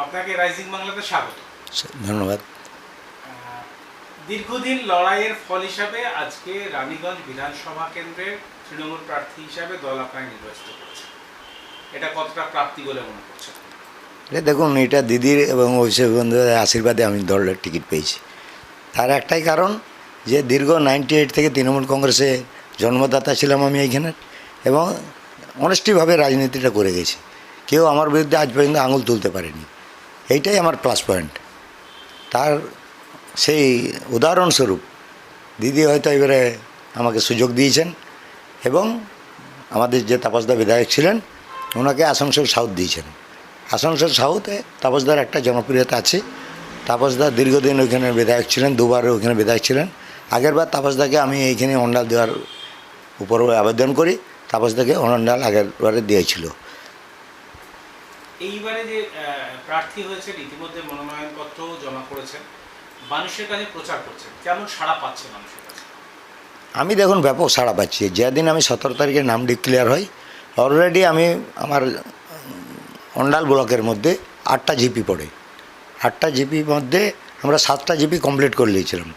আপনাকে রাইজিং বাংলাতে স্বাগত। ধন্যবাদ। দীর্ঘদিন লড়াইয়ের ফল হিসাবে আজকে রানীগঞ্জ বিধানসভা কেন্দ্রের তৃণমূল প্রার্থী হিসাবে দল আপনাকে নির্বাচিত করেছে, এটা কতটা প্রাপ্তি বলে মনে করছেন? দেখুন, এটা দিদির এবং অভিষেক বন্দ্যোপাধ্যায়ের আশীর্বাদে আমি দলের টিকিট পেয়েছি। তার একটাই কারণ যে দীর্ঘ 98 থেকে তৃণমূল কংগ্রেসে জন্মদাতা ছিলাম আমি এইখানে, এবং অনেস্টিভাবে রাজনীতিটা করে গেছি। কেউ আমার বিরুদ্ধে আজ পর্যন্ত আঙুল তুলতে পারেনি, এইটাই আমার প্লাস পয়েন্ট। তার সেই উদাহরণস্বরূপ দিদি হয়তো এবারে আমাকে সুযোগ দিয়েছেন, এবং আমাদের যে তাপসদা বিধায়ক ছিলেন ওনাকে আসানসোল সাউথ দিয়েছেন। আসানসোল সাউথে তাপসদার একটা জনপ্রিয়তা আছে। তাপসদা দীর্ঘদিন ওইখানে বিধায়ক ছিলেন, দুবার ওইখানে বিধায়ক ছিলেন। আগেরবার তাপসদাকে আমি এইখানে অন্ডাল দেওয়ার উপর আবেদন করি, তাপসদাকে অন্ডাল আগেরবারে দিয়েছিল। এইবারে যে প্রার্থী হয়েছেন, ইতিমধ্যে মনোনয়নপত্র জমা করেছেন, মানুষের কাছে প্রচার করছেন, কেমন সাড়া পাচ্ছে মানুষের কাছে? আমি দেখুন ব্যাপক সাড়া পাচ্ছি। যেদিন আমি 17 তারিখে নাম ডিক্লেয়ার হয়, অলরেডি আমি আমার অন্ডাল ব্লকের মধ্যে 8টা জিপি পড়ে। 8টা জিপির মধ্যে আমরা 7টা জিপি কমপ্লিট করে নিয়েছিলাম।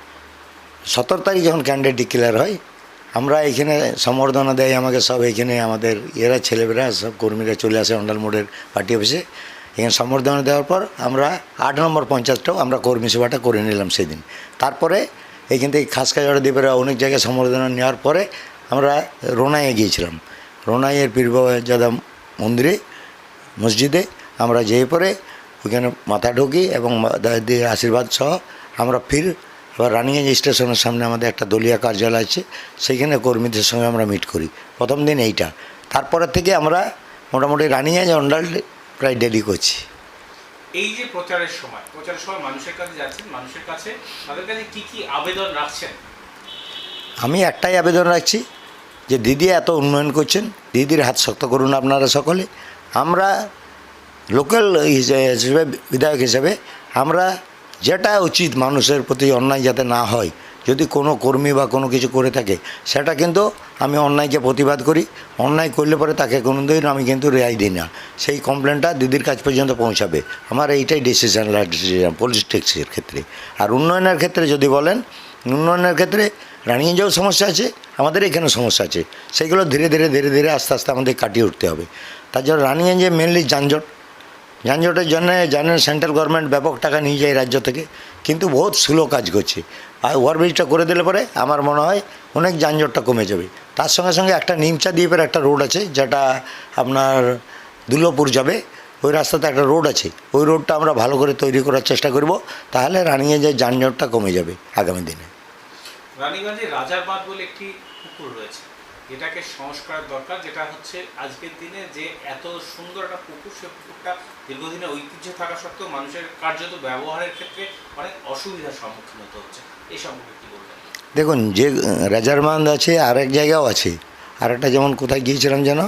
17 তারিখ যখন ক্যান্ডিডেট ডিক্লেয়ার হয়, আমরা এখানে সম্বর্ধনা দেয় আমাকে সব, এইখানে আমাদের এরা ছেলেমেয়েরা সব কর্মীরা চলে আসে অন্ডাল মোড়ের পার্টি অফিসে। এখানে সম্বর্ধনা দেওয়ার পর আমরা 8 নম্বর পঞ্চায়েতটাও আমরা কর্মী সেবাটা করে নিলাম সেদিন। তারপরে এইখান থেকে খাসকাজড়া দ্বীপের অনেক জায়গায় সম্বর্ধনা নেওয়ার পরে আমরা রোনাইয়ে গিয়েছিলাম। রোনাইয়ের পীরবাবাজাদা মন্দিরে মসজিদে আমরা যেয়ে পরে ওইখানে মাথা ঢুকি এবং দাদির আশীর্বাদ সহ আমরা ফির এবার রানিগঞ্জ স্টেশনের সামনে আমাদের একটা দলীয় কার্যালয় আছে, সেইখানে কর্মীদের সঙ্গে আমরা মিট করি। প্রথম দিন এইটা, তারপরের থেকে আমরা মোটামুটি রানিগঞ্জ অন্ডাল প্রায় ডেলি করছি। এই যে প্রচারের সময় মানুষের কাছে যাচ্ছেন, মানুষের কাছে তাদের কাছে কি কি আবেদন রাখছেন? আমি একটাই আবেদন রাখছি যে দিদি এত উন্নয়ন করছেন, দিদির হাত শক্ত করুন আপনারা সকলে। আমরা লোকাল হিসেবে বিধায়ক হিসেবে আমরা যেটা উচিত মানুষের প্রতি অন্যায় যাতে না হয়, যদি কোনো কর্মী বা কোনো কিছু করে থাকে সেটা কিন্তু আমি অন্যায়কে প্রতিবাদ করি। অন্যায় করলে পরে তাকে কোনোদিন আমি কিন্তু রেহাই দিই না, সেই কমপ্লেনটা দিদির কাছ পর্যন্ত পৌঁছাবে। আমার এইটাই ডিসিশন পলিটিক্সের ক্ষেত্রে। আর উন্নয়নের ক্ষেত্রে যদি বলেন, উন্নয়নের ক্ষেত্রে রানিগঞ্জেও সমস্যা আছে, আমাদের এখানেও সমস্যা আছে, সেগুলো ধীরে ধীরে আস্তে আস্তে আমাদের কাটিয়ে উঠতে হবে। তার জন্য রানিগঞ্জে মেনলি যানজটের জন্য জানেন সেন্ট্রাল গভর্নমেন্ট ব্যাপক টাকা নিয়ে যায় রাজ্য থেকে, কিন্তু বহুত স্লো কাজ করছে। আর ওভারব্রিজটা করে দিলে পরে আমার মনে হয় অনেক যানজটটা কমে যাবে। তার সঙ্গে সঙ্গে একটা নিমচা দ্বীপের একটা রোড আছে যেটা আপনার দুর্লভপুর যাবে, ওই রাস্তাতে একটা রোড আছে, ওই রোডটা আমরা ভালো করে তৈরি করার চেষ্টা করব, তাহলে রানিগঞ্জের যানজটটা কমে যাবে আগামী দিনে। রানীগঞ্জে রাজার বাঁধ বলে একটি পুকুর রয়েছে, যেটাকে সংস্কারের দরকার, যেটা হচ্ছে আজকের দিনে যে এত সুন্দর একটা পুকুর, সে পুকুরটা দীর্ঘদিনের ঐতিহ্য থাকা সত্ত্বেও মানুষের কার্যত ব্যবহারের ক্ষেত্রে অনেক অসুবিধার সম্মুখীন হতে হচ্ছে, এই সম্পর্কে কী বলবেন? দেখুন, যে রাজার বাঁধ আছে আর এক জায়গাও আছে, আর একটা যেমন কোথায় গিয়েছিলাম যেন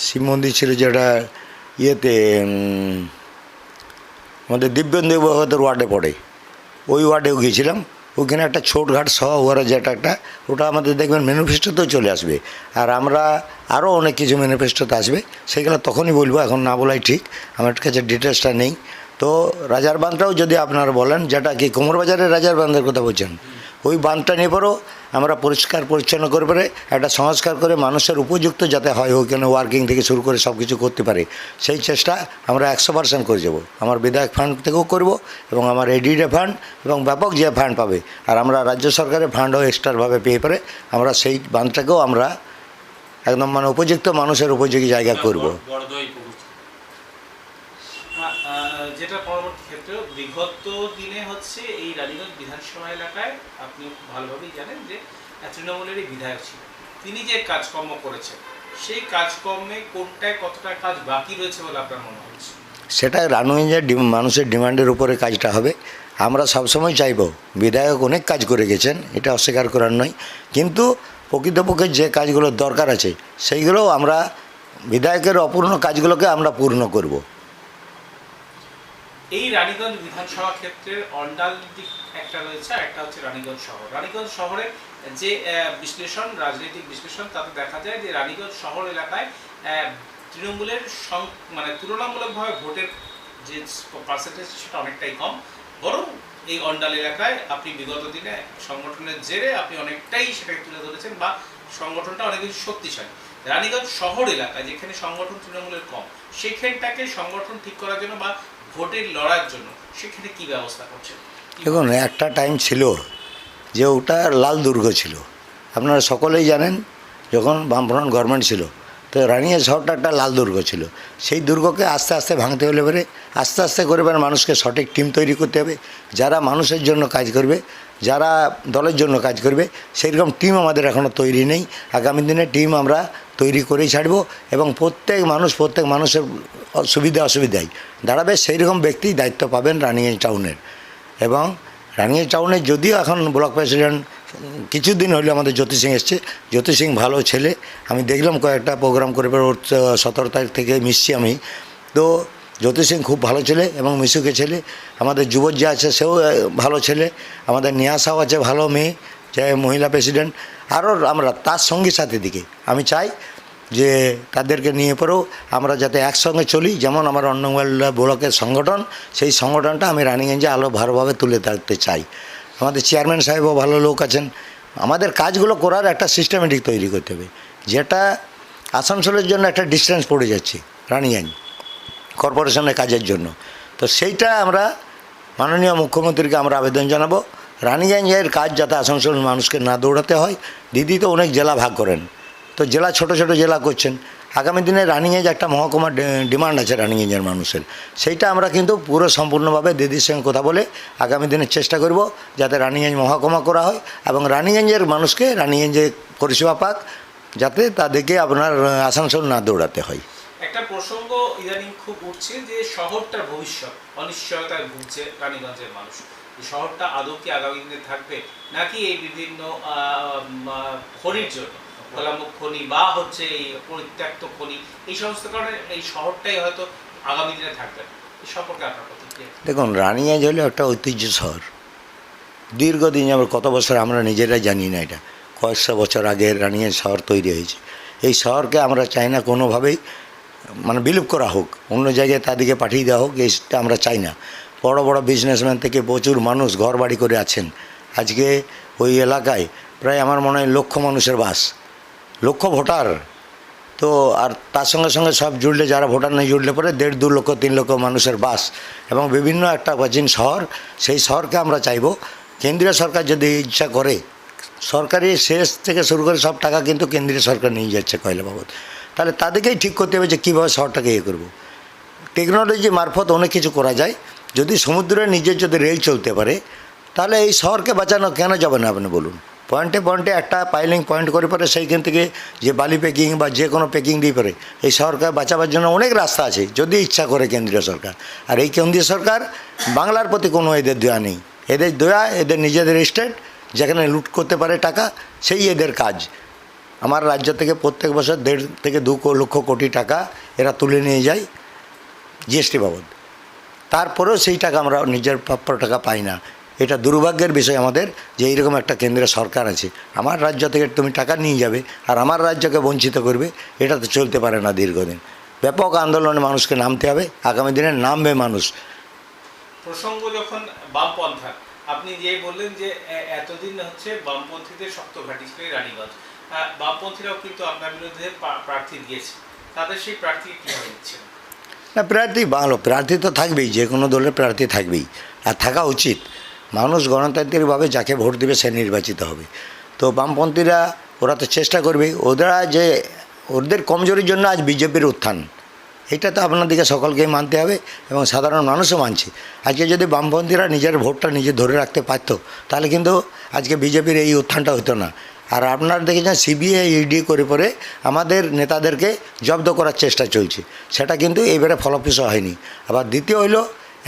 শিব মন্দির ছিল যেটা ইয়েতে আমাদের দিব্যেন্দু ভগতের ওয়ার্ডে পড়ে, ওই ওয়ার্ডেও গিয়েছিলাম। ওইখানে একটা ছোটঘাট সহ ওরা যেটা একটা, ওটা আমাদের দেখবেন ম্যানিফেস্টোতেও চলে আসবে। আর আমরা আরও অনেক কিছু ম্যানিফেস্টোতে আসবে, সেগুলো তখনই বলবো, এখন না বলাই ঠিক, আমার কাছে ডিটেলসটা নেই। তো রাজার বাঁধটাও যদি আপনারা বলেন, যেটা কি কোমরবাজারের রাজার বাঁধের কথা বলছেন, ওই বাঁধটা নিয়ে পরেও আমরা পরিষ্কার পরিচ্ছন্ন করে পরে একটা সংস্কার করে মানুষের উপযুক্ত যাতে হয়, ওইখানে ওয়ার্কিং থেকে শুরু করে সব কিছু করতে পারে, সেই চেষ্টা আমরা 100% করে যাব। আমার বিধায়ক ফান্ড থেকেও করব, এবং আমার এডিডে ফান্ড এবং ব্যাপক যে ফান্ড পাবে, আর আমরা রাজ্য সরকারের ফান্ডও এক্সট্রাভাবে পেয়ে পরে আমরা সেই বাঁধটাকেও আমরা একদম উপযুক্ত মানুষের উপযোগী জায়গা করব। যেটা পরবর্তী ক্ষেত্রে বিগত দিনে হচ্ছে এই রানীগঞ্জ বিধানসভা এলাকায় আপনি ভালোভাবেই জানেন যে তৃণমূলেরই বিধায়ক ছিল, তিনি যে কাজকর্ম করেছেন সেই কাজকর্মে কোনটায় কতটা কাজ বাকি রয়েছে বলে আপনার মনে হচ্ছে? সেটা রানীগঞ্জের মানুষের ডিমান্ডের উপরে কাজটা হবে। আমরা সবসময় চাইব, বিধায়ক অনেক কাজ করে গেছেন, এটা অস্বীকার করার নয়, কিন্তু প্রকৃতপক্ষে যে কাজগুলোর দরকার আছে সেইগুলোও আমরা বিধায়কের অপূর্ণ কাজগুলোকে আমরা পূর্ণ করব। এই রানীগঞ্জ বিধানসভা ক্ষেত্রের অন্ডাল দিক একটা রয়েছে, আর একটা হচ্ছে রানীগঞ্জ শহর। রানীগঞ্জ শহরে যে বিশ্লেষণ, রাজনৈতিক বিশ্লেষণ, তাতে দেখা যায় যে রানীগঞ্জ শহর এলাকায় তৃণমূলের তুলনামূলকভাবে ভোটের যে পার্সেন্টেজ সেটা অনেকটাই কম, বরং এই অন্ডাল এলাকায় আপনি বিগত দিনে সংগঠনের জেরে আপনি অনেকটাই সেটাকে তুলে ধরেছেন বা সংগঠনটা অনেক বেশি শক্তিশালী। রানীগঞ্জ শহর এলাকায় যেখানে সংগঠন তৃণমূলের কম, সেখানটাকে সংগঠন ঠিক করার জন্য বা ভোটের লড়ার জন্য সেখানে কি ব্যবস্থা করছেন? দেখুন, একটা টাইম ছিল যে ওটা লাল দুর্গ ছিল, আপনারা সকলেই জানেন। যখন বামফ্রন্ট গভর্নমেন্ট ছিল, তো রানিগঞ্জ শহরটা একটা লাল দুর্গ ছিল। সেই দুর্গকে আস্তে আস্তে ভাঙতে হলে পরে আস্তে আস্তে করে মানুষকে সঠিক টিম তৈরি করতে হবে, যারা মানুষের জন্য কাজ করবে, যারা দলের জন্য কাজ করবে। সেইরকম টিম আমাদের এখনও তৈরি নেই। আগামী দিনে টিম আমরা তৈরি করেই ছাড়ব এবং প্রত্যেক মানুষের সুবিধা অসুবিধায় দাঁড়াবে সেইরকম ব্যক্তি দায়িত্ব পাবেন রানিগঞ্জ টাউনের। এবং রানিগঞ্জ টাউনে যদিও এখন ব্লক প্রেসিডেন্ট কিছুদিন হলো আমাদের জ্যোতি সিং এসছে। জ্যোতি সিং ভালো ছেলে, আমি দেখলাম কয়েকটা প্রোগ্রাম করে ওর 17 তারিখ থেকে মিশছি আমি। তো জ্যোতি সিং খুব ভালো ছেলে এবং মিশুকে ছেলে। আমাদের যুবক যে আছে সেও ভালো ছেলে, আমাদের নিয়াসাও আছে ভালো মেয়ে, যে মহিলা প্রেসিডেন্ট। আরও আমরা তার সঙ্গী সাথী দিকে আমি চাই যে তাদেরকে নিয়ে পরেও আমরা যাতে একসঙ্গে চলি। যেমন আমার অন্নমোল ব্লকের সংগঠন, সেই সংগঠনটা আমি রানিগঞ্জে আরও ভালোভাবে তুলে ধরতে চাই। আমাদের চেয়ারম্যান সাহেবও ভালো লোক আছেন। আমাদের কাজগুলো করার একটা সিস্টেমেটিক তৈরি করতে হবে, যেটা আসানসোলের জন্য একটা ডিস্টেন্স পড়ে যাচ্ছে রানিগঞ্জ কর্পোরেশনের কাজের জন্য। তো সেইটা আমরা মাননীয় মুখ্যমন্ত্রীকে আমরা আবেদন জানাবো, রানিগঞ্জের কাজ যাতে আসানসোল মানুষকে না দৌড়াতে হয়। দিদি তো অনেক জেলা ভাগ করেন, তো জেলা ছোট ছোট জেলা করছেন। আগামী দিনে রানিগঞ্জ একটা মহকুমার ডিমান্ড আছে রানিগঞ্জের মানুষের, সেইটা আমরা কিন্তু পুরো সম্পূর্ণভাবে দিদির সঙ্গে কথা বলে আগামী দিনে চেষ্টা করব যাতে রানিগঞ্জ মহকুমা করা হয় এবং রানিগঞ্জের মানুষকে রানিগঞ্জে পরিষেবা পাক, যাতে তাদেরকে আপনার আসানসোল না দৌড়াতে হয়। একটা প্রসঙ্গ ইদানিং খুব উঠছে যে শহরটার ভবিষ্যৎ অনিশ্চয়তায় ভুগছে রানীগঞ্জের মানুষ। এই শহরটা আদৌ কি আগামী দিনে থাকবে, নাকি এই বিভিন্ন খনির জন্য, কলামুখ খনি বা হচ্ছে এই পরিত্যক্ত খনি, এই সমস্ত কারণে এই শহরটাই হয়তো আগামী দিনে থাকবে? এই সম্পর্কে আপনার প্রতিক্রিয়া? দেখুন, রানিগঞ্জ হলো একটা ঐতিহ্য শহর। দীর্ঘদিন আমরা কত বছর আমরা নিজেরা জানি না, এটা কয়েকশো বছর আগে রানিগঞ্জ শহর তৈরি হয়েছে। এই শহরকে আমরা চাই না কোনোভাবেই বিলুপ করা হোক, অন্য জায়গায় তাদেরকে পাঠিয়ে দেওয়া হোক, এইটা আমরা চাই না। বড় বড় বিজনেসম্যান থেকে প্রচুর মানুষ ঘর বাড়ি করে আছেন। আজকে ওই এলাকায় প্রায় আমার মনে হয় লক্ষ মানুষের বাস, লক্ষ ভোটার। তো আর তার সঙ্গে সঙ্গে সব জুড়লে, যারা ভোটার নেই জুড়লে পরে 1.5, 2 লক্ষ 3 লক্ষ মানুষের বাস এবং বিভিন্ন একটা প্রাচীন শহর। সেই শহরকে আমরা চাইব, কেন্দ্রীয় সরকার যদি ইচ্ছা করে, সরকারি শেষ থেকে শুরু করে সব টাকা কিন্তু কেন্দ্রীয় সরকার নিয়ে যাচ্ছে কয়লা বাবদ। তাহলে তাদেরকেই ঠিক করতে হবে যে কীভাবে শহরটাকে করব। টেকনোলজি মারফত অনেক কিছু করা যায়। যদি সমুদ্রের নিজের যদি রেল চলতে পারে, তাহলে এই শহরকে বাঁচানো কেন যাবে না আপনি বলুন। পয়েন্টে পয়েন্টে একটা পাইলিং পয়েন্ট করে পরে সেইখান থেকে যে বালি প্যাকিং বা যে কোনো প্যাকিং দিয়ে পারে এই শহরকে বাঁচাবার জন্য অনেক রাস্তা আছে, যদি ইচ্ছা করে কেন্দ্রীয় সরকার। আর এই কেন্দ্রীয় সরকার বাংলার প্রতি কোনো এদের দয়া নেই। এদের দয়া এদের নিজেদের স্টেট, যেখানে লুট করতে পারে টাকা, সেই এদের কাজ। আমার রাজ্য থেকে প্রত্যেক বছর 1.5 থেকে 2 লক্ষ কোটি টাকা এরা তুলে নিয়ে যায় জিএসটি বাবদ। তারপরেও সেই টাকা আমরা নিজের প্রাপ্য টাকা পাই না। এটা দুর্ভাগ্যের বিষয় আমাদের যে এইরকম একটা কেন্দ্রীয় সরকার আছে, আমার রাজ্য থেকে তুমি টাকা নিয়ে যাবে আর আমার রাজ্যকে বঞ্চিত করবে। এটা তো চলতে পারে না দীর্ঘদিন। ব্যাপক আন্দোলনে মানুষকে নামতে হবে, আগামী দিনে নামবে মানুষ। প্রসঙ্গ যখন বামপন্থা, আপনি যে বললেন যে এতদিন হচ্ছে বামপন্থীদের শক্ত ঘাঁটি ছিল রানীগঞ্জ, বামপন্থীরাও কিন্তু আপনার বিরুদ্ধে প্রার্থী দিয়েছে, তাদের সেই প্রার্থী কীভাবে দিচ্ছেন? না, প্রার্থী ভালো, প্রার্থী তো থাকবেই, যে কোনো দলের প্রার্থী থাকবেই, আর থাকা উচিত। মানুষ গণতান্ত্রিকভাবে যাকে ভোট দেবে সে নির্বাচিত হবে। তো বামপন্থীরা ওরা তো চেষ্টা করবে, ওরা যে ওদের কমজোরির জন্য আজ বিজেপির উত্থান, এটা তো আপনাদেরকে সকলকেই মানতে হবে এবং সাধারণ মানুষও মানছে। আজকে যদি বামপন্থীরা নিজের ভোটটা নিজে ধরে রাখতে পারত, তাহলে কিন্তু আজকে বিজেপির এই উত্থানটা হতো না। আর আপনারা দেখেছেন সিবিআই ইডি করে পরে আমাদের নেতাদেরকে জব্দ করার চেষ্টা চলছে, সেটা কিন্তু এবারে ফলপ্রসূ হয়নি। আবার দ্বিতীয় হইল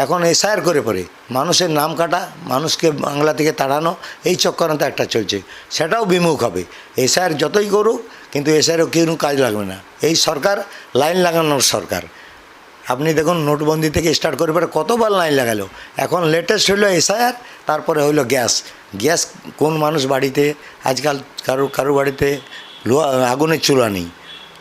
এখন এসআইআর করে পরে মানুষের নাম কাটা, মানুষকে বাংলা থেকে তাড়ানো, এই চক্রান্ত একটা চলছে, সেটাও বিমুখ হবে। এসআইআর যতই করুক কিন্তু এসআইআরও কোনো কাজ লাগবে না। এই সরকার লাইন লাগানোর সরকার। আপনি দেখুন নোটবন্দি থেকে স্টার্ট করে পরে কতবার লাইন লাগালো। এখন লেটেস্ট হইলো এসআইআর, তারপরে হইলো গ্যাস। গ্যাস কোন মানুষ বাড়িতে আজকাল কারো বাড়িতে আগুনের চুলা নেই,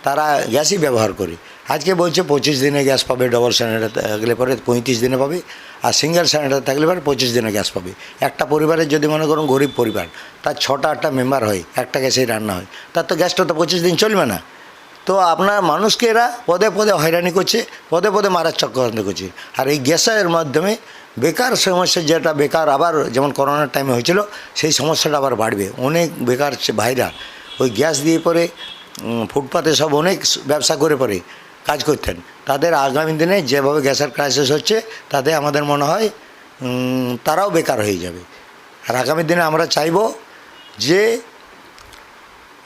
তারা গ্যাসই ব্যবহার করে। আজকে বলছে 25 দিনে গ্যাস পাবে, ডবল সিলিন্ডার থাকলে পরে 35 দিনে পাবে, আর সিঙ্গেল সিলিন্ডার থাকলে পরে 25 দিনে গ্যাস পাবে। একটা পরিবারের যদি মনে করুন গরিব পরিবার, তার 6টা-8টা মেম্বার হয়, একটা গ্যাসেই রান্না হয়, তার তো গ্যাসটা তো 25 দিন চলবে না। তো আপনার মানুষকে এরা পদে পদে হয়রানি করছে, পদে পদে মারার চক্রান্ত করছে। আর এই গ্যাসের মাধ্যমে বেকার সমস্যা, যেটা বেকার আবার যেমন করোনার টাইমে হয়েছিল, সেই সমস্যাটা আবার বাড়বে। অনেক বেকার ভাইরা ওই গ্যাস দিয়ে পরে ফুটপাতে সব অনেক ব্যবসা করে পরে কাজ করতেন, তাদের আগামী দিনে যেভাবে গ্যাসের ক্রাইসিস হচ্ছে, তাতে আমাদের মনে হয় তারাও বেকার হয়ে যাবে। আর আগামী দিনে আমরা চাইব যে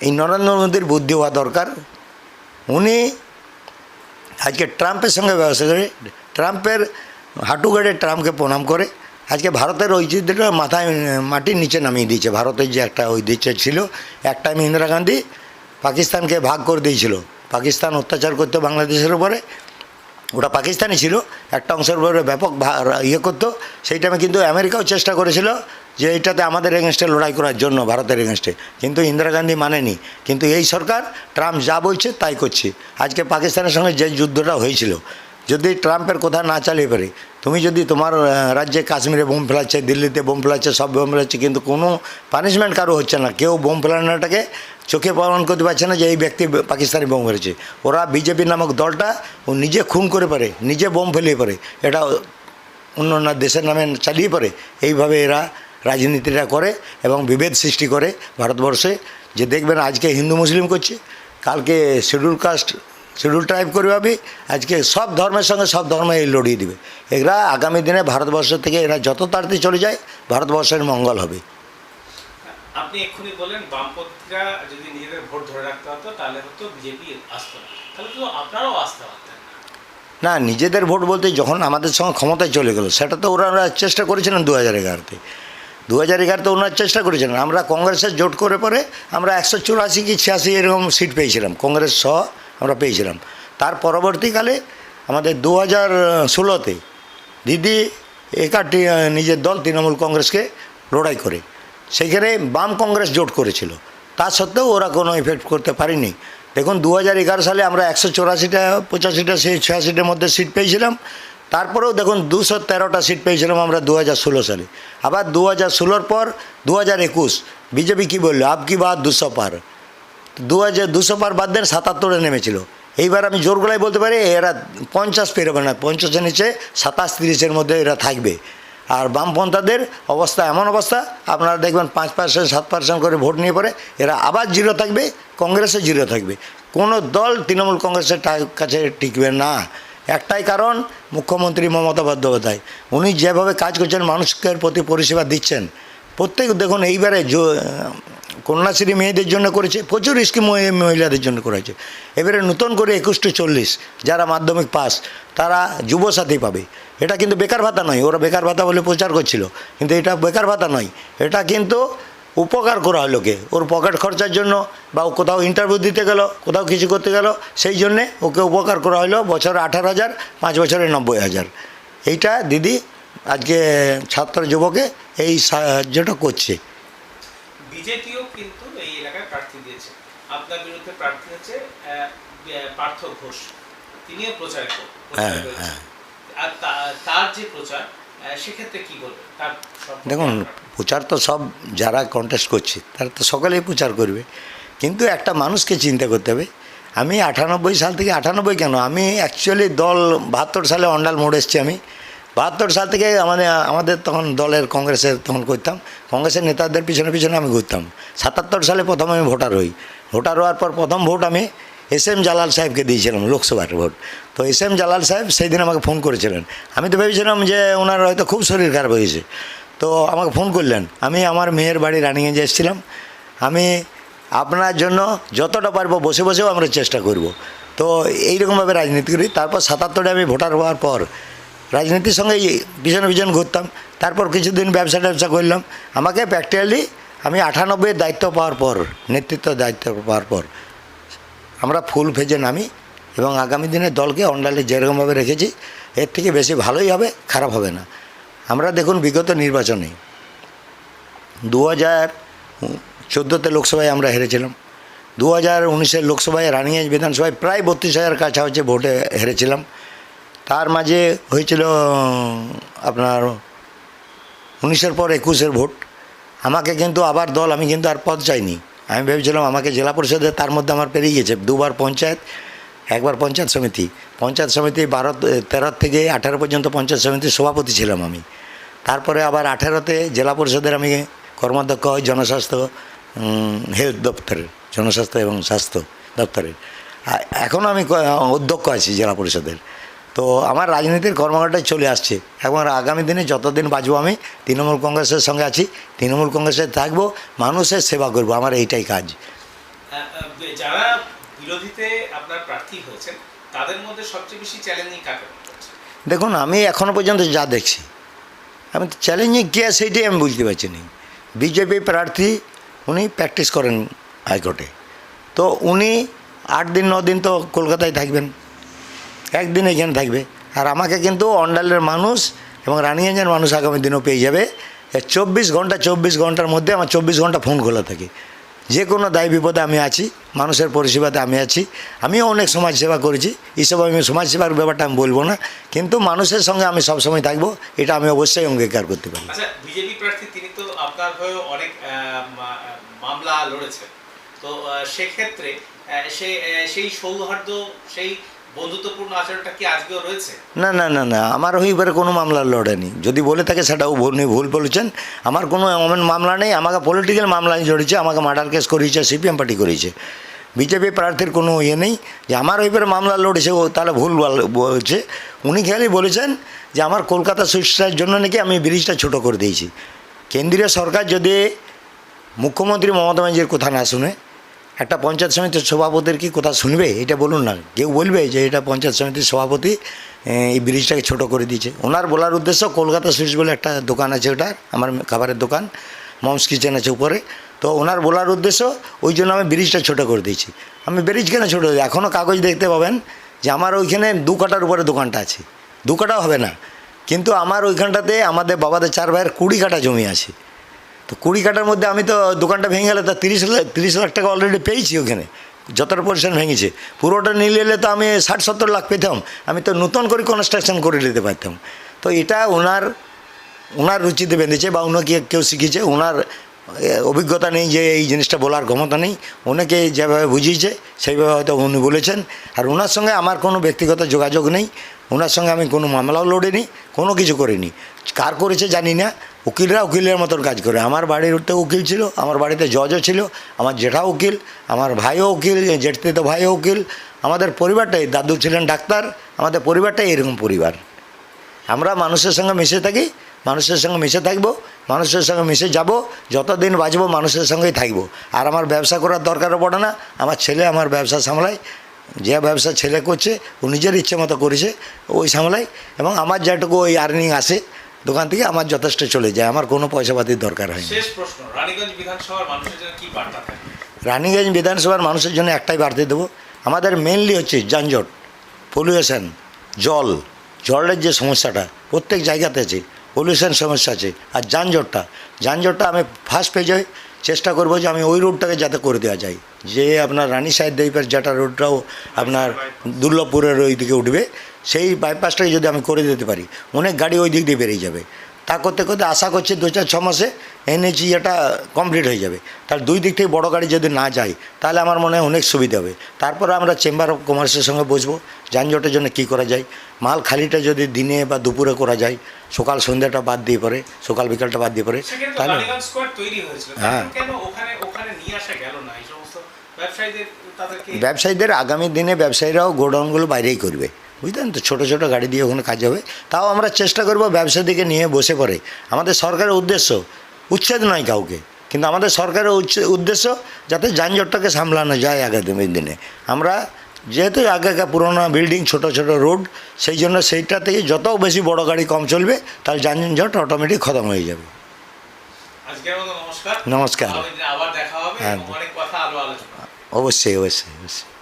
এই নরেন্দ্র মোদীর বুদ্ধি হওয়া দরকার। উনি আজকে ট্রাম্পের সঙ্গে ব্যবসা করে, ট্রাম্পের হাঁটু গেড়ে ট্রাম্পকে প্রণাম করে আজকে ভারতের ঐতিহ্যটা মাথায় মাটির নিচে নামিয়ে দিয়েছে। ভারতের যে একটা ঐতিহ্য ছিল, এক টাইম ইন্দিরা গান্ধী পাকিস্তানকে ভাগ করে দিয়েছিল, পাকিস্তান অত্যাচার করতো বাংলাদেশের উপরে, ওটা পাকিস্তানি ছিল, একটা অংশের উপরে ব্যাপক ইয়ে করতো। সেই টাইমে কিন্তু আমেরিকাও চেষ্টা করেছিল যে এইটাতে আমাদের এগেনস্টে লড়াই করার জন্য, ভারতের এগেনস্টে, কিন্তু ইন্দিরা গান্ধী মানেনি। কিন্তু এই সরকার ট্রাম্প যা বলছে তাই করছে। আজকে পাকিস্তানের সঙ্গে যে যুদ্ধটা হয়েছিল, যদি ট্রাম্পের কথা না চালিয়ে পারে, তুমি যদি তোমার রাজ্যে কাশ্মীরে বোম ফেলাচ্ছে, দিল্লিতে বোম ফেলাচ্ছে, সব বোম ফেলাচ্ছে, কিন্তু কোনো পানিশমেন্ট কারো হচ্ছে না, কেউ বোম ফেলানোটাকে চোখে প্রমাণ করতে পারছে না যে এই ব্যক্তি পাকিস্তানি বোম ফেলেছে। ওরা বিজেপি নামক দলটা ও নিজে খুন করে পারে, নিজে বোম ফেলিয়ে পারে, এটা অন্য দেশের নামে চালিয়ে পারে। এইভাবে এরা রাজনীতিটা করে এবং বিভেদ সৃষ্টি করে ভারতবর্ষে। যে দেখবেন আজকে হিন্দু মুসলিম করছে, কালকে শিডিউল কাস্ট শিডিউল ট্রাইব করে ভাবি, আজকে সব ধর্মের সঙ্গে সব ধর্মে এই লড়িয়ে দিবে। এরা আগামী দিনে ভারতবর্ষ থেকে এরা যত তাড়াতাড়ি চলে যায়, ভারতবর্ষের মঙ্গল হবে। আপনি এক্ষুনি বললেন বামপন্থীরা যদি নিজেদের ভোট ধরে রাখতে হতো তাহলে হয়তো বিজেপি আসতো না, তাহলে তো আপনারাও আসতে পারতেন না, নিজেদের ভোট বলতে যখন আমাদের সঙ্গে ক্ষমতায় চলে গেল, সেটা তো ওরা চেষ্টা করেছিলেন 2011-তে। 2011-তে ওনারা চেষ্টা করেছিলেন। আমরা কংগ্রেসের জোট করে পরে আমরা 184 কি 86 এরকম সিট পেয়েছিলাম, কংগ্রেস সহ আমরা পেয়েছিলাম। তার পরবর্তীকালে আমাদের 2016-তে দিদি একাটি নিজের দল তৃণমূল কংগ্রেসকে লড়াই করে, সেইখানে বাম কংগ্রেস জোট করেছিল, তা সত্ত্বেও ওরা কোনো এফেক্ট করতে পারেনি। দেখুন 2011 সালে আমরা 184টা 85টা সেই 86টার মধ্যে সিট পেয়েছিলাম। তারপরেও দেখুন 213টা সিট পেয়েছিলাম আমরা 2016 সালে। আবার 2016-র পর 2021 বিজেপি কী বললো, আব কি বাত 200 পার, 200 পার বাদ দেন 77-এ নেমেছিল। এইবার আমি জোর গলায় বলতে পারি এরা 50 পেরোবে না, 50-এর নিচে 27-30-এর মধ্যে এরা থাকবে। আর বামপন্থাদের অবস্থা এমন অবস্থা, আপনারা দেখবেন 5% 7% করে ভোট নিয়ে পরে এরা আবার জিরো থাকবে, কংগ্রেসে জিরো থাকবে। কোনো দল তৃণমূল কংগ্রেসের কাছে টিকবে না। একটাই কারণ, মুখ্যমন্ত্রী মমতা বন্দ্যোপাধ্যায় উনি যেভাবে কাজ করছেন, মানুষের প্রতি পরিষেবা দিচ্ছেন। প্রত্যেক দেখুন এইবারে কন্যাশ্রী মেয়েদের জন্য করেছে, প্রচুর স্কিম মহিলাদের জন্য করেছে। এবারে নতুন করে 21 to 40 যারা মাধ্যমিক পাস, তারা যুবসাথী পাবে। এটা কিন্তু বেকার ভাতা নয়, ওরা বেকার ভাতা বলে প্রচার করছিল, কিন্তু এটা বেকার ভাতা নয়, এটা কিন্তু উপকার করা হয় লোকে, ওর পকেট খরচার জন্য, বা ও কোথাও ইন্টারভিউ দিতে গেল, কোথাও কিছু করতে গেল, সেই জন্যে ওকে উপকার করা হলো। বছরে 18,000, 5 বছরে 90,000। এইটা দিদি আজকে ছাত্র যুবকে এই সাহায্যটা করছে। বিজেপিও কিন্তু এই এলাকায় প্রার্থী দিয়েছে, আপনার বিরুদ্ধে প্রার্থী হচ্ছে পার্থ ঘোষ, তিনিও প্রচারে করেছেন। আর তার যে প্রচার, সেক্ষেত্রে কি বলবেন? তার দেখুন, প্রচার তো সব যারা কন্টেস্ট করছে তারা তো সকলেই প্রচার করবে, কিন্তু একটা মানুষকে চিন্তা করতে হবে। আমি 98 সাল থেকে, 98 কেন, আমি অ্যাকচুয়ালি দল 72 সালে অন্ডাল মোড় এসেছি। আমি 72 সাল থেকে আমাদের তখন দলের কংগ্রেসের তখন করতাম, কংগ্রেসের নেতাদের পিছনে পিছনে আমি ঘুরতাম। 77 সালে প্রথম আমি ভোটার হই। ভোটার হওয়ার পর প্রথম ভোট আমি SM জালাল সাহেবকে দিয়েছিলাম, লোকসভার ভোট। তো SM জালাল সাহেব সেই দিন আমাকে ফোন করেছিলেন। আমি তো ভেবেছিলাম যে ওনার হয়তো খুব শরীর খারাপ হয়েছে, তো আমাকে ফোন করলেন। আমি আমার মেয়ের বাড়ি রানিগঞ্জে এসেছিলাম। আমি আপনার জন্য যতটা পারবো বসে বসেও আমরা চেষ্টা করব। তো এইরকমভাবে রাজনীতি করি। তারপর 77-এ আমি ভোটার হওয়ার পর রাজনীতির সঙ্গে পিছনে পিছনে ঘুরতাম। তারপর কিছুদিন ব্যবসা করলাম। আমাকে প্র্যাকটিক্যালি আমি 98-এর দায়িত্ব পাওয়ার পর, নেতৃত্ব দায়িত্ব পাওয়ার পর আমরা ফুল ফেজে নামি, এবং আগামী দিনে দলকে অন্ডালে যেরকমভাবে রেখেছি, এর থেকে বেশি ভালোই হবে, খারাপ হবে না। আমরা দেখুন বিগত নির্বাচনে 2014-তে লোকসভায় আমরা হেরেছিলাম, 2019-এর লোকসভায় রানিগঞ্জ বিধানসভায় প্রায় 32,000 কাছাকাছি ভোটে হেরেছিলাম। তার মাঝে হয়েছিল আপনার 19-এর পর 21-এর ভোট। আমাকে কিন্তু আবার দল, আমি কিন্তু আর পদ চাইনি। আমি ভেবেছিলাম আমাকে জেলা পরিষদে, তার মধ্যে আমার পেরিয়ে গেছে 2বার পঞ্চায়েত, 1বার পঞ্চায়েত সমিতি। পঞ্চায়েত সমিতি 13 থেকে 18 পর্যন্ত পঞ্চায়েত সমিতির সভাপতি ছিলাম আমি। তারপরে আবার 18-তে জেলা পরিষদের আমি কর্মাধ্যক্ষ হই জনস্বাস্থ্য হেলথ দপ্তরের, জনস্বাস্থ্য এবং স্বাস্থ্য দপ্তরের। এখনও আমি অধ্যক্ষ আছি জেলা পরিষদের। তো আমার রাজনীতির কর্মকাণ্ডটাই চলে আসছে এবং আগামী দিনে যতদিন বাঁচবো আমি তৃণমূল কংগ্রেসের সঙ্গে আছি, তৃণমূল কংগ্রেসে থাকবো, মানুষের সেবা করব, আমার এইটাই কাজ। যারা বিরোধীতে আপনার প্রার্থী হয়েছেন তাদের মধ্যে সবচেয়ে বেশি চ্যালেঞ্জিং কাকে মনে করছেন? দেখুন, আমি এখনও পর্যন্ত যা দেখছি, আমি চ্যালেঞ্জিং কে সেইটাই আমি বুঝতে পারছি না। বিজেপি প্রার্থী, উনি প্র্যাকটিস করেন হাইকোর্টে, তো উনি 8 দিন 9 দিন তো কলকাতায় থাকবেন, একদিন এখানে থাকবে। আর আমাকে কিন্তু অন্ডালের মানুষ এবং রানিগঞ্জের মানুষ আগামী দিনও পেয়ে যাবে। 24 ঘন্টার মধ্যে আমার 24 ঘন্টা ফোন খোলা থাকে। যে কোনো দায় বিপদে আমি আছি, মানুষের পরিষেবাতে আমি আছি। আমিও অনেক সমাজসেবা করেছি, এইসব আমি সমাজসেবার ব্যাপারটা আমি বলবো না, কিন্তু মানুষের সঙ্গে আমি সবসময় থাকবো, এটা আমি অবশ্যই অঙ্গীকার করতে পারি। আচ্ছা, বিজেপি প্রার্থী তিনি তো আপনার হয়েও অনেক মামলা লড়েছেন, তো সেক্ষেত্রে সেই সৌহার্দ্য, সেই বন্ধুত্বপূর্ণ আচরণটা কি আজকেও রয়েছে? না না না না, আমার এবারে কোনো মামলা লড়েনি। যদি বলে থাকে সেটাও ভুল বলেছেন। আমার কোনো এমন মামলা নেই। আমাকে পলিটিক্যাল মামলায় জড়িয়েছে, আমাকে মার্ডার কেস করিয়েছে, সিপিএম পার্টি করেছে। বিজেপি প্রার্থীর কোনো ইয়ে নেই যে আমার এবারে মামলা লড়েছে, ও তাহলে ভুল বলছে। উনি খালি বলেছেন যে আমার কলকাতা সুইচটার জন্য নাকি আমি ব্রিজটা ছোটো করে দিয়েছি। কেন্দ্রীয় সরকার যদি মুখ্যমন্ত্রী মমতা ব্যানার্জির কথা না শুনে, একটা পঞ্চায়েত সমিতির সভাপতির কি কথা শুনবে? এটা বলুন না। কেউ বলবে যে এটা পঞ্চায়েত সমিতির সভাপতি এই ব্রিজটাকে ছোট করে দিয়েছে? ওনার বলার উদ্দেশ্য, কলকাতা সুইচ বলে একটা দোকান আছে, ওটা আমার খাবারের দোকান, মমস কিচেন আছে উপরে, তো ওনার বলার উদ্দেশ্য ওই জন্য আমি ব্রিজটা ছোটো করে দিয়েছি। আমি ব্রিজ কেন ছোটো দিই? এখনও কাগজ দেখতে পাবেন যে আমার ওইখানে 2 কাঠার উপরে দোকানটা আছে। 2 কাঠাও হবে না, কিন্তু আমার ওইখানটাতে আমাদের বাবাদের 4 ভাইয়ের 20 কাঠা জমি আছে। তো 20 কাঠার মধ্যে আমি তো দোকানটা ভেঙে গেলে তো 30 লাখ টাকা অলরেডি পেয়েছি ওখানে, যতটা পরিশ্রম ভেঙেছে। পুরোটা নিয়ে এলে তো আমি 60-70 লাখ পেতাম। আমি তো নতুন করে কনস্ট্রাকশন করে নিতে পারতাম। তো এটা ওনার রুচিতে বেঁধেছে, বা ওনাকে কেউ শিখিয়েছে। ওনার অভিজ্ঞতা নেই, যে এই জিনিসটা বলার ক্ষমতা নেই। ওনাকে যেভাবে বুঝিয়েছে সেইভাবে হয়তো উনি বলেছেন। আর ওনার সঙ্গে আমার কোনো ব্যক্তিগত যোগাযোগ নেই। ওনার সঙ্গে আমি কোনো মামলাও লড়িনি, কোনো কিছু করিনি। কার করেছে জানি না। উকিলরা উকিলের মতন কাজ করে। আমার বাড়িতে উকিল ছিল, আমার বাড়িতে জজও ছিল, আমার জেঠা উকিল, আমার ভাইও উকিল, জেঠতে তো ভাইও উকিল। আমাদের পরিবারটাই, দাদু ছিলেন ডাক্তার, আমাদের পরিবারটাই এরকম পরিবার। আমরা মানুষের সঙ্গে মিশে থাকি, মানুষের সঙ্গে মিশে থাকবো, মানুষের সঙ্গে মিশে যাব, যতদিন বাঁচবো মানুষের সঙ্গেই থাকবো। আর আমার ব্যবসা করার দরকারও পড়ে না। আমার ছেলে আমার ব্যবসা সামলায়। যে ব্যবসা ছেলে করছে ও নিজের ইচ্ছে মতো করেছে, ওই সামলায়। এবং আমার যেটুকু ওই আর্নিং আসে দোকান থেকে, আমার যথেষ্ট চলে যায়। আমার কোনো পয়সাপাতির দরকার হয় না। শেষ প্রশ্ন, রানীগঞ্জ বিধানসভার মানুষের জন্য কি বার্তা থাকবে? রানীগঞ্জ বিধানসভার মানুষের জন্য একটাই বার্তা দেবো। আমাদের মেনলি হচ্ছে যানজট, পলিউশন, জলের যে সমস্যাটা প্রত্যেক জায়গাতে আছে, পলিউশন সমস্যা আছে। আর যানজটটা আমি ফার্স্ট পেজে চেষ্টা করবো যে আমি ওই রোডটাকে যাতে করে দেওয়া যায়, যে আপনার রানী সাহেব দ্বীপের যেটা রোডটাও আপনার দুর্লভপুরের ওই দিকে উঠবে, সেই বাইপাসটাকে যদি আমি করে দিতে পারি, অনেক গাড়ি ওই দিক দিয়ে বেরিয়ে যাবে। তা করতে করতে আশা করছি 2-4-6 মাসে এনএইচ এটা কমপ্লিট হয়ে যাবে। তার 2 দিক থেকে বড় গাড়ি যদি না যায়, তাহলে আমার মনে হয় অনেক সুবিধা হবে। তারপরে আমরা চেম্বার অফ কমার্সের সঙ্গে বসবো, যানজটের জন্য কী করা যায়। মাল খালিটা যদি দিনে বা দুপুরে করা যায়, সকাল সন্ধ্যাটা বাদ দিয়ে পরে, সকাল বিকালটা বাদ দিয়ে পরে, তাহলে হ্যাঁ, ব্যবসায়ীদের আগামী দিনে ব্যবসায়ীরাও গোডাউনগুলো বাইরেই করবে, বুঝলেন তো। ছোটো ছোটো গাড়ি দিয়ে ওখানে কাজ হবে। তাও আমরা চেষ্টা করবো ব্যবসায়ীদেরকে নিয়ে বসে পড়ে। আমাদের সরকারের উদ্দেশ্য উচ্ছেদ নয় কাউকে, কিন্তু আমাদের সরকারের উদ্দেশ্য যাতে যানজটটাকে সামলানো যায় আগামী দিনে। আমরা যেহেতু আগেকার পুরোনো বিল্ডিং, ছোট ছোট রোড, সেই জন্য সেইটা থেকে যত বেশি বড় গাড়ি কম চলবে, তাহলে যানজট অটোমেটিক খতম হয়ে যাবে। নমস্কার। নমস্কার। আবার দেখা হবে, হ্যাঁ, অনেক কথা আলোচনা। অবশ্যই অবশ্যই অবশ্যই।